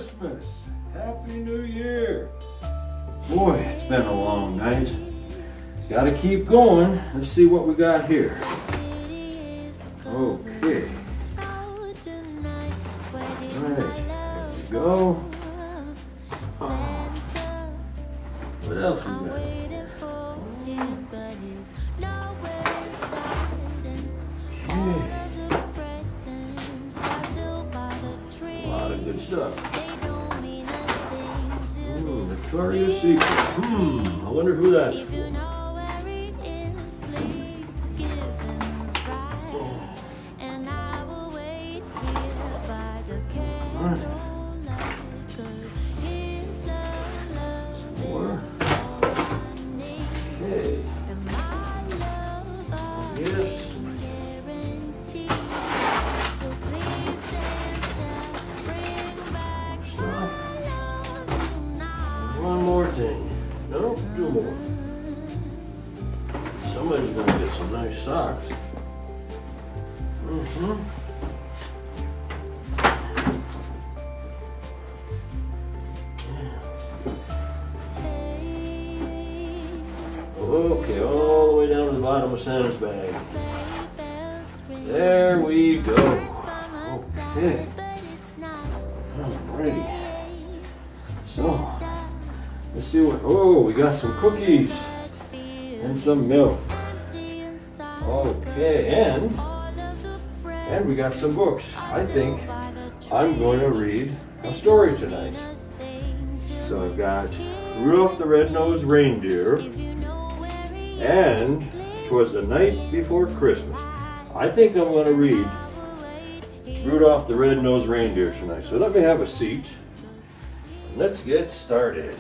Christmas. Happy New Year. Boy, it's been a long night. Gotta keep going. Let's see what we got here. Okay. Alright, there we go. What else we got? Okay. A lot of good stuff. Victoria's Secret. I wonder who that's for. One more thing. No, two more. Somebody's gonna get some nice socks. Okay, all the way down to the bottom of Santa's bag. There we go. Okay. Alrighty. So, let's see what, we got some cookies and some milk. Okay, and we got some books. I think I'm going to read a story tonight. So I've got Rudolph the Red-Nosed Reindeer and 'Twas the Night Before Christmas. I think I'm going to read Rudolph the Red-Nosed Reindeer tonight. So let me have a seat. Let's get started.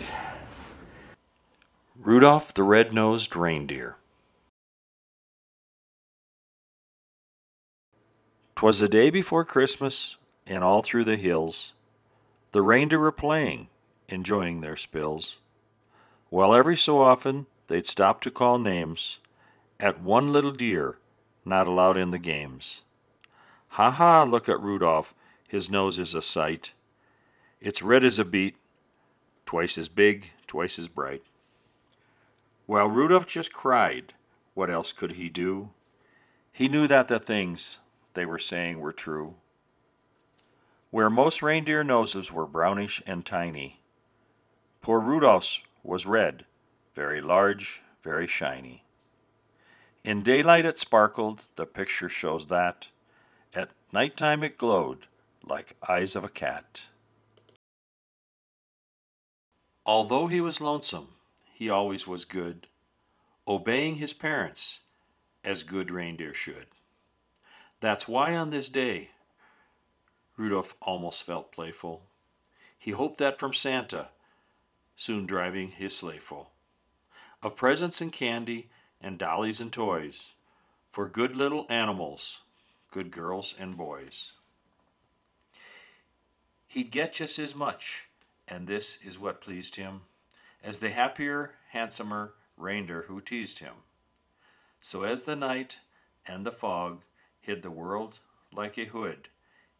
Rudolph the Red-Nosed Reindeer. 'Twas the day before Christmas, and all through the hills the reindeer were playing, enjoying their spills, while every so often they'd stop to call names at one little deer not allowed in the games. Ha ha, look at Rudolph, his nose is a sight. It's red as a beet, twice as big, twice as bright. Well, Rudolph just cried. What else could he do? He knew that the things they were saying were true. Where most reindeer noses were brownish and tiny, poor Rudolph's was red, very large, very shiny. In daylight it sparkled, the picture shows that. At nighttime it glowed like eyes of a cat. Although he was lonesome, he always was good, obeying his parents as good reindeer should. That's why on this day, Rudolph almost felt playful. He hoped that from Santa, soon driving his sleigh full of presents and candy and dollies and toys for good little animals, good girls and boys. He'd get just as much, and this is what pleased him, as the happier, handsomer reindeer who teased him. So as the night and the fog hid the world like a hood,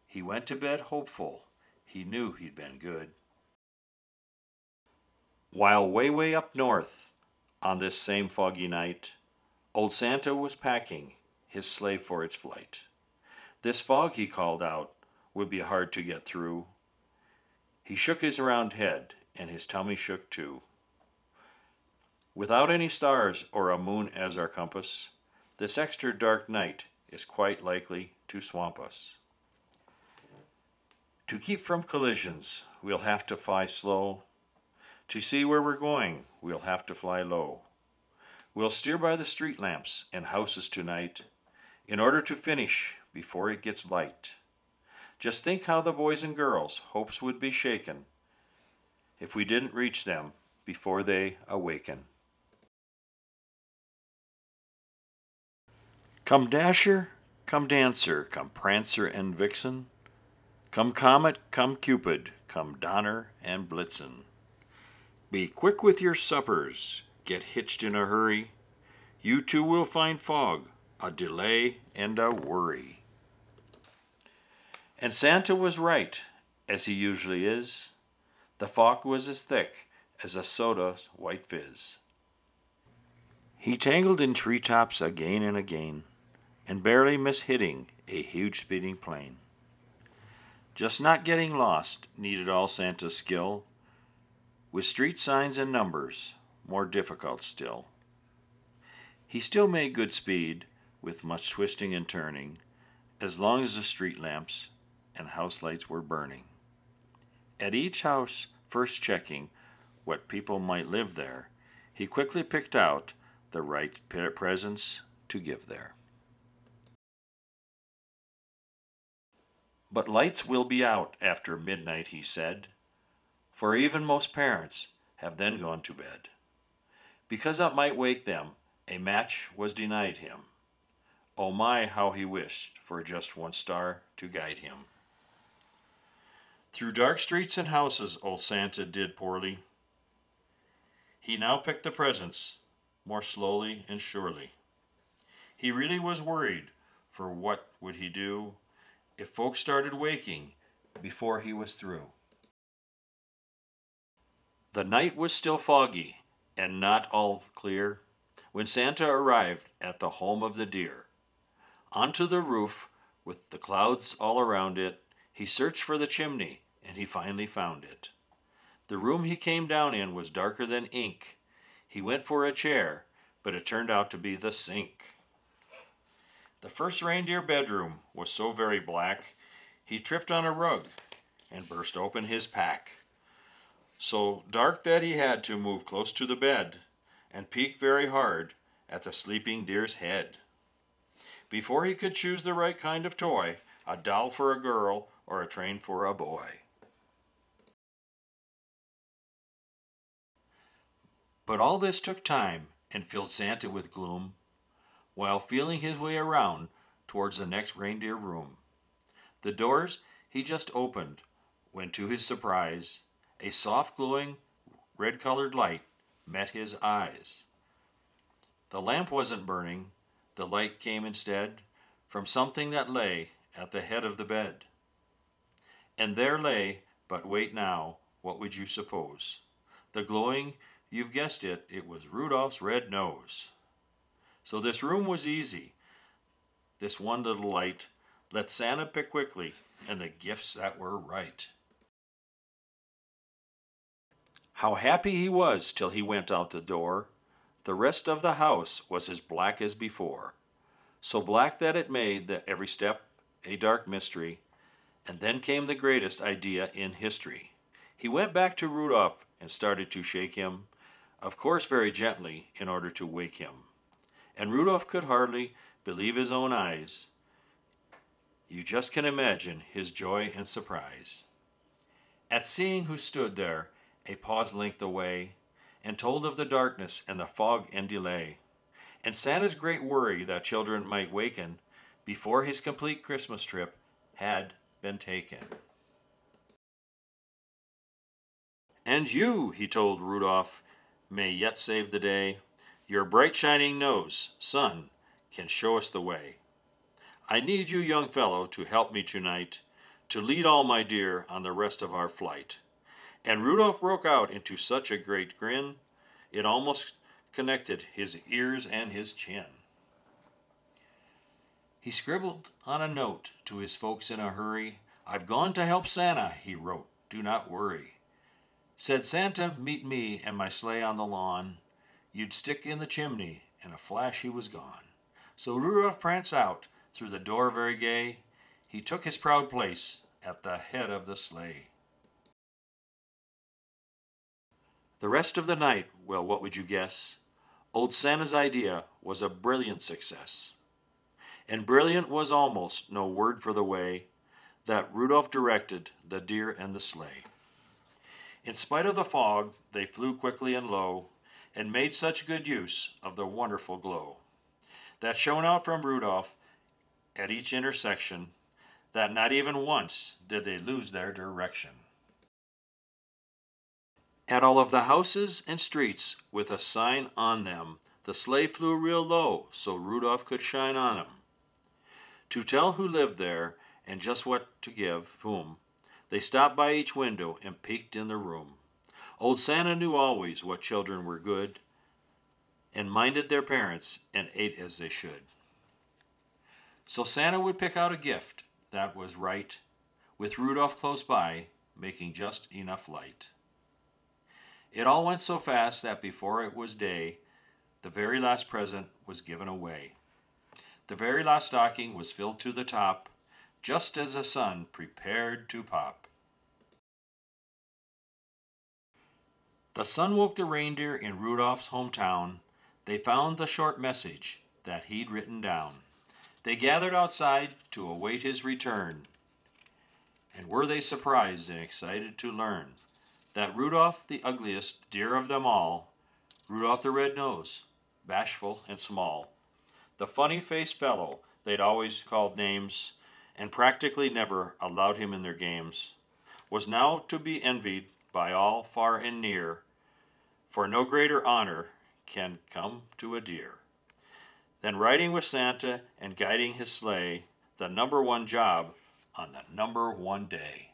he went to bed hopeful. He knew he'd been good. While way up north, on this same foggy night, old Santa was packing his sleigh for its flight. This fog, he called out, would be hard to get through. He shook his round head, and his tummy shook too. Without any stars or a moon as our compass, this extra dark night is quite likely to swamp us. To keep from collisions, we'll have to fly slow. To see where we're going, we'll have to fly low. We'll steer by the street lamps and houses tonight in order to finish before it gets light. Just think how the boys and girls' hopes would be shaken if we didn't reach them before they awaken. Come Dasher, come Dancer, come Prancer and Vixen, come Comet, come Cupid, come Donner and Blitzen. Be quick with your suppers, get hitched in a hurry. You too will find fog, a delay and a worry. And Santa was right, as he usually is. The fog was as thick as a soda's white fizz. He tangled in treetops again and again, and barely missed hitting a huge speeding plane. Just not getting lost needed all Santa's skill, with street signs and numbers more difficult still. He still made good speed, with much twisting and turning, as long as the street lamps and house lights were burning. At each house, first checking what people might live there, he quickly picked out the right presents to give there. But lights will be out after midnight, he said, for even most parents have then gone to bed. Because it might wake them, a match was denied him. Oh my, how he wished for just one star to guide him. Through dark streets and houses old Santa did poorly. He now picked the presents more slowly and surely. He really was worried, for what would he do if folks started waking before he was through? The night was still foggy and not all clear when Santa arrived at the home of the deer. Onto the roof, with the clouds all around it, he searched for the chimney, and he finally found it. The room he came down in was darker than ink. He went for a chair, but it turned out to be the sink. The first reindeer bedroom was so very black, he tripped on a rug and burst open his pack. So dark that he had to move close to the bed and peek very hard at the sleeping deer's head. Before he could choose the right kind of toy, a doll for a girl or a train for a boy. But all this took time and filled Santa with gloom, while feeling his way around towards the next reindeer room. The doors he just opened, when to his surprise, a soft glowing red-colored light met his eyes. The lamp wasn't burning. The light came instead from something that lay at the head of the bed. And there lay, but wait now, what would you suppose? The glowing, you've guessed it, it was Rudolph's red nose. So this room was easy. This one little light let Santa pick quickly, and the gifts that were right. How happy he was till he went out the door. The rest of the house was as black as before, so black that it made that every step a dark mystery. And then came the greatest idea in history. He went back to Rudolph and started to shake him, of course very gently, in order to wake him. And Rudolph could hardly believe his own eyes. You just can imagine his joy and surprise at seeing who stood there a paw's length away, and told of the darkness and the fog and delay, and Santa's great worry that children might waken before his complete Christmas trip had been taken. And you, he told Rudolph, may yet save the day. Your bright shining nose, sun, can show us the way. I need you, young fellow, to help me tonight, to lead all my dear on the rest of our flight. And Rudolph broke out into such a great grin, it almost connected his ears and his chin. He scribbled on a note to his folks in a hurry. I've gone to help Santa, he wrote, do not worry. Said Santa, meet me and my sleigh on the lawn. You'd stick in the chimney, in a flash he was gone. So Rudolph pranced out through the door very gay. He took his proud place at the head of the sleigh. The rest of the night, well, what would you guess? Old Santa's idea was a brilliant success. And brilliant was almost no word for the way that Rudolph directed the deer and the sleigh. In spite of the fog, they flew quickly and low, and made such good use of the wonderful glow that shone out from Rudolph at each intersection, that not even once did they lose their direction. At all of the houses and streets with a sign on them, the sleigh flew real low so Rudolph could shine on 'em. To tell who lived there and just what to give whom, They stopped by each window and peeked in the room. Old Santa knew always what children were good, and minded their parents and ate as they should. So Santa would pick out a gift that was right, with Rudolph close by, making just enough light. It all went so fast that before it was day, the very last present was given away. The very last stocking was filled to the top, just as the sun prepared to pop. The sun woke the reindeer in Rudolph's hometown. They found the short message that he'd written down. They gathered outside to await his return. And were they surprised and excited to learn that Rudolph, the ugliest deer of them all, Rudolph the Red-Nosed, bashful and small, the funny-faced fellow they'd always called names and practically never allowed him in their games, was now to be envied by all far and near, for no greater honor can come to a deer than riding with Santa and guiding his sleigh, the #1 job on the #1 day.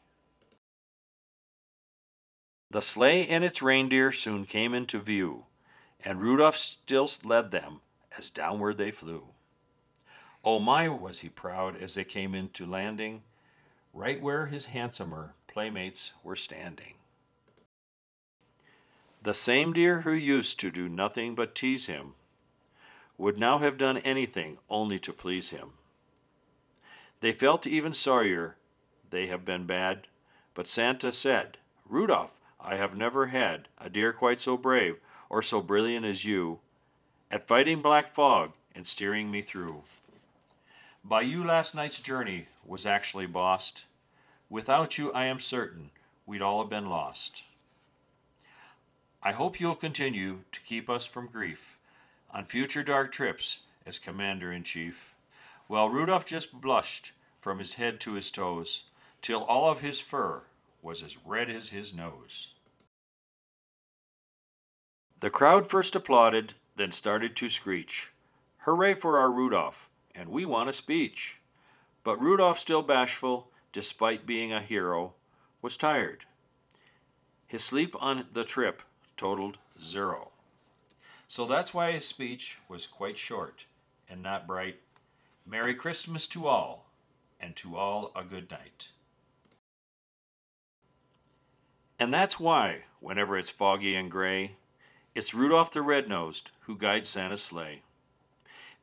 The sleigh and its reindeer soon came into view, and Rudolph still led them as downward they flew. Oh my, was he proud as they came into landing, right where his handsomer playmates were standing. The same deer who used to do nothing but tease him would now have done anything only to please him. They felt even sorrier they have been bad, but Santa said, "Rudolph, I have never had a deer quite so brave or so brilliant as you at fighting black fog and steering me through. By you last night's journey was actually bossed. Without you I am certain we'd all have been lost. I hope you'll continue to keep us from grief on future dark trips as Commander-in-Chief." Well, Rudolph just blushed from his head to his toes, till all of his fur was as red as his nose. The crowd first applauded, then started to screech, "Hooray for our Rudolph, and we want a speech." But Rudolph, still bashful, despite being a hero, was tired. His sleep on the trip totaled 0. So that's why his speech was quite short and not bright. Merry Christmas to all, and to all a good night. And that's why, whenever it's foggy and gray, it's Rudolph the Red-Nosed who guides Santa's sleigh.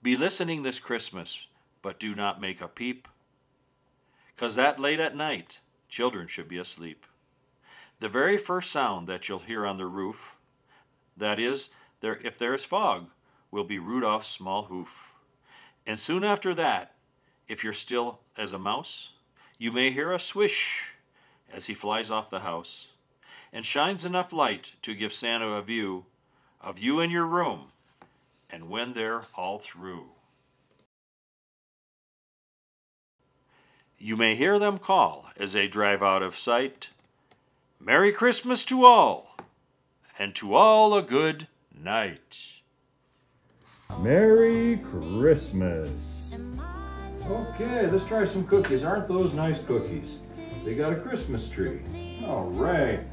Be listening this Christmas, but do not make a peep, 'cause that late at night, children should be asleep. The very first sound that you'll hear on the roof, that is, if there's fog, will be Rudolph's small hoof. And soon after that, if you're still as a mouse, you may hear a swish as he flies off the house and shines enough light to give Santa a view of you in your room, and when they're all through. You may hear them call as they drive out of sight, "Merry Christmas to all, and to all a good night." Merry Christmas. Okay, let's try some cookies. Aren't those nice cookies? They got a Christmas tree. All right.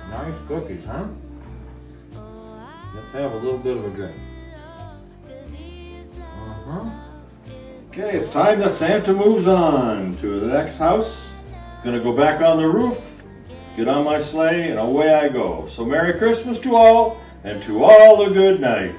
Nice cookies, huh? Let's have a little bit of a drink. Okay, it's time that Santa moves on to the next house. Gonna go back on the roof, get on my sleigh, and away I go. So Merry Christmas to all, and to all a good night.